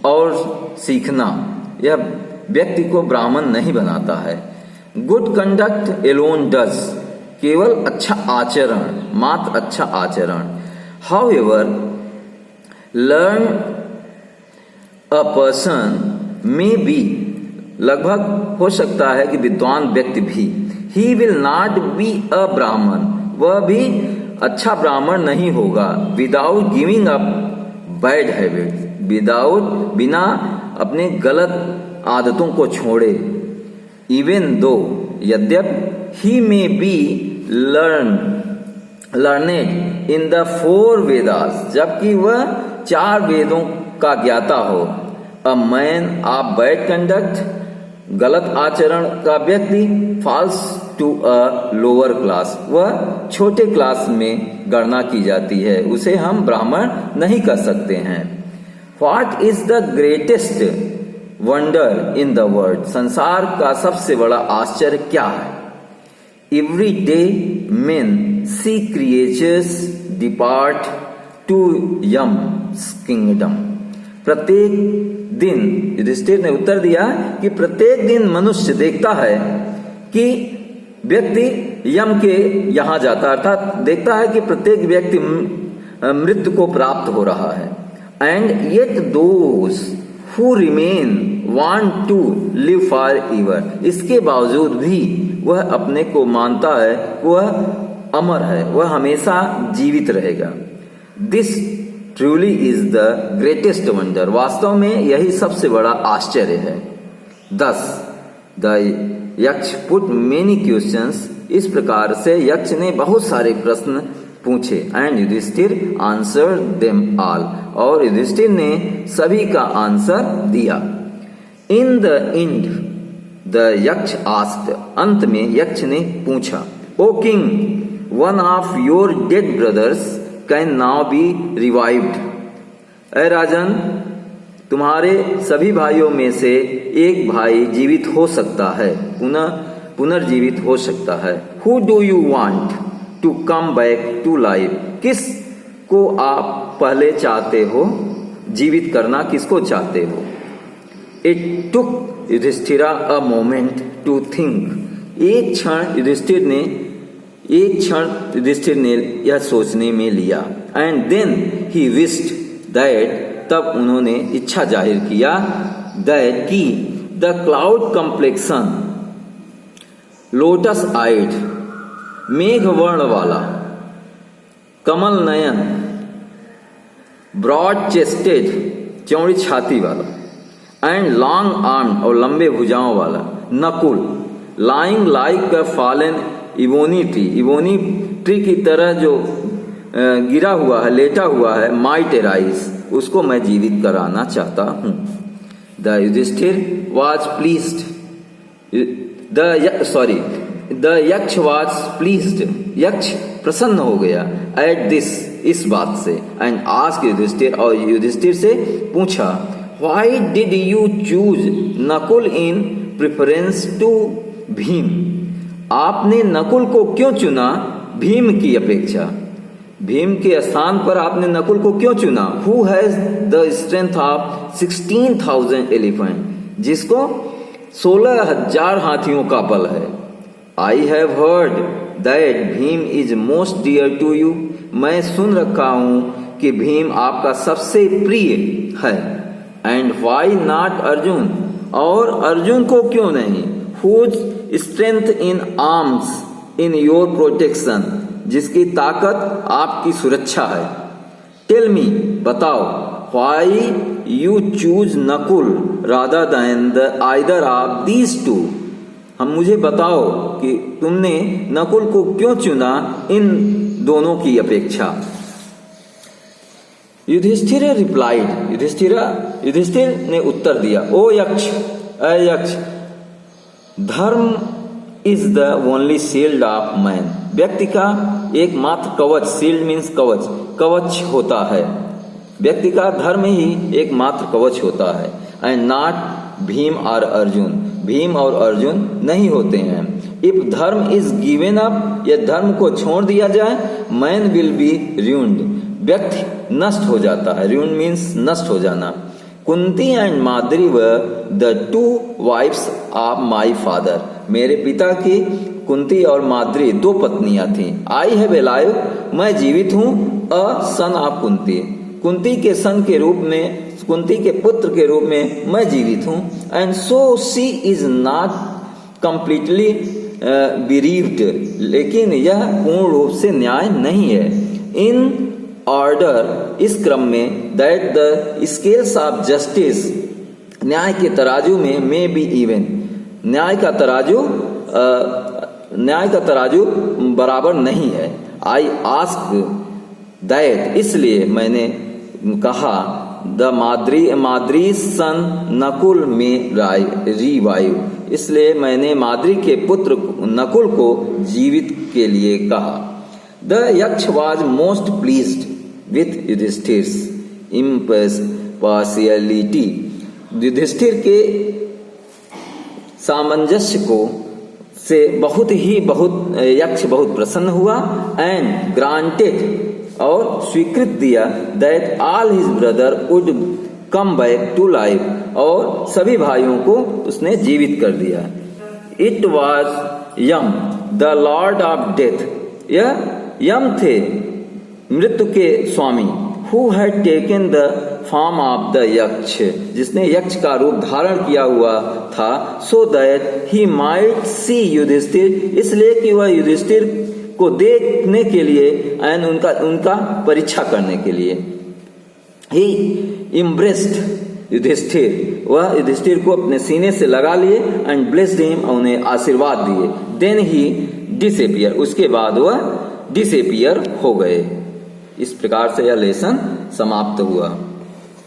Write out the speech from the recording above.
और सीखना यह व्यक्ति को ब्राह्मण नहीं बनाता है। गुड कंडक्ट एलोन डज, केवल अच्छा आचरण, मात्र अच्छा आचरण। However learn a person may be, लगभग हो सकता है कि विद्वान व्यक्ति भी, he will not be a Brahmin, वह भी अच्छा ब्राह्मण नहीं होगा। Without giving up bad habits, without, बिना अपने गलत आदतों को छोड़े। इवन दो, यद्यप, he may be learned in the 4 Vedas, जबकि वह 4 वेदों का ज्ञाता हो। A man of bad conduct, गलत आचरण का व्यक्ति, false to a lower class, वह छोटे क्लास में गणना की जाती है, उसे हम ब्राह्मण नहीं कर सकते हैं। What is the greatest wonder in the world, संसार का सबसे बड़ा आश्चर्य क्या है? Every day men see creatures depart to Yama's kingdom, प्रत्येक दिन, युधिष्ठिर ने उत्तर दिया कि प्रत्येक दिन मनुष्य देखता है कि व्यक्ति यम के यहां जाता, अर्थात देखता है कि प्रत्येक व्यक्ति मृत्यु को प्राप्त हो रहा है। And yet those who remain want to live forever, इसके बावजूद भी वह अपने को मानता है वह अमर है, वह हमेशा जीवित रहेगा। This truly is the greatest wonder, वास्तव में यही सबसे बड़ा आश्चर्य है। 10 द यक्ष पुट मेनी क्वेश्चंस, इस प्रकार से यक्ष ने बहुत सारे प्रश्न पूछे। And Yudhishthir answer them all, और युधिष्ठिर ने सभी का आंसर दिया। In the end the Yaksha asked, अंत में यक्ष ने पूछा, O king, one of your dead brothers can now be revived, ऐ राजन, तुम्हारे सभी भाइयों में से एक भाई जीवित हो सकता है, पुनर्जीवित हो सकता है। Who do you want to come back to life, किस को आप पहले चाहते हो जीवित करना, किसको चाहते हो? It took Yudhishthira a moment to think, एक क्षण युधिष्ठिर ने यह सोचने में लिया। And then he wished that, तब उन्होंने इच्छा जाहिर किया, दैट की the cloud complexion, lotus eyed, मेघ वर्ण वाला, कमल नयन, ब्रॉड चेस्टेड, चौड़ी छाती वाला, एंड लॉन्ग आर्म, और लंबे भुजाओं वाला, Nakul, lying like a fallen ebony tree की तरह जो गिरा हुआ है, लेटा हुआ है, माइट राइज, उसको मैं जीवित कराना चाहता हूं। The Yudhishthira was pleased, the Yaksha was pleased, Yaksha प्रसन्न हो गया, एट दिस, इस बात से। एंड आस्क्ड युधिष्ठिर, और युधिष्ठिर से पूछा, why did you choose Nakul in preference to Bhim, आपने नकुल को क्यों चुना भीम की अपेक्षा, भीम के स्थान पर आपने नकुल को क्यों चुना? Who has the strength of 16,000 elephant, जिसको 16,000 हाथियों का बल है। I have heard that Bhim is most dear to you, मैं सुन रखा हूं कि भीम आपका सबसे प्रिय है। एंड व्हाई नॉट अर्जुन, और अर्जुन को क्यों नहीं? Whose strength in arms in your protection, जिसकी ताकत आपकी सुरक्षा है। टेल मी, बताओ, why you choose Nakul rather than the either of these two, हम मुझे बताओ कि तुमने नकुल को क्यों चुना इन दोनों की अपेक्षा। युधिष्ठिर रिप्लाइड, युधिष्ठिर ने उत्तर दिया, ओ यक्ष, यक्ष, धर्म is the only shield of man, व्यक्ति का एकमात्र कवच, शील्ड मीन्स कवच, कवच होता है, व्यक्ति का धर्म ही एकमात्र कवच होता है। एंड नॉट भीम और अर्जुन, भीम और अर्जुन नहीं होते हैं। इफ धर्म इज गिवन अप, यह धर्म को छोड़ दिया जाए, मैन विल बी ruined, व्यक्ति नष्ट हो जाता है, ruined मीन्स नष्ट हो जाना। Kunti and Madri were the two wives of my father. मेरे पिता की कुंती और माद्री दो पत्नियां थीं। आई हैव ए लाइव, मैं जीवित हूँ, अ सन ऑफ कुंती, कुंती के सन के रूप में, कुंती के पुत्र के रूप में मैं जीवित हूँ। And so she is not completely bereaved, लेकिन यह पूर्ण रूप से न्याय नहीं है। इन ऑर्डर, इस क्रम में, that the scales of justice, न्याय के तराजू में, मे बी इवन, न्याय का तराजू बराबर नहीं है। आई आस्क दैट, इसलिए मैंने कहा, द माद्री सन नकुल में रिवाइव, इसलिए मैंने माद्री के पुत्र नकुल को जीवित के लिए कहा। The Yaksha was most pleased with Yudhishthir's impartiality, Yudhishthir के सामंजस्य को से यक्ष बहुत प्रसन्न हुआ। एंड ग्रांटेड, और स्वीकृत दिया, that all his brother would come back to life, और सभी भाइयों को उसने जीवित कर दिया। It was Yama the lord of death, यह यम थे मृत्यु के स्वामी। Who had taken the form of the Yaksha, जिसने यक्ष का रूप धारण किया हुआ था। So that he might see Yudhishthir, इसलिए कि वह युधिष्ठिर को देखने के लिए एंड उनका परीक्षा करने के लिए। ही इम्ब्रेस्ड युधिष्ठिर, वह युधिष्ठिर को अपने सीने से लगा लिए। एंड ब्लेस्ड हिम, उन्हें आशीर्वाद दिए। देन ही डिसअपियर, उसके बाद वह डिसअपियर हो गए। इस प्रकार से यह लेसन समाप्त हुआ।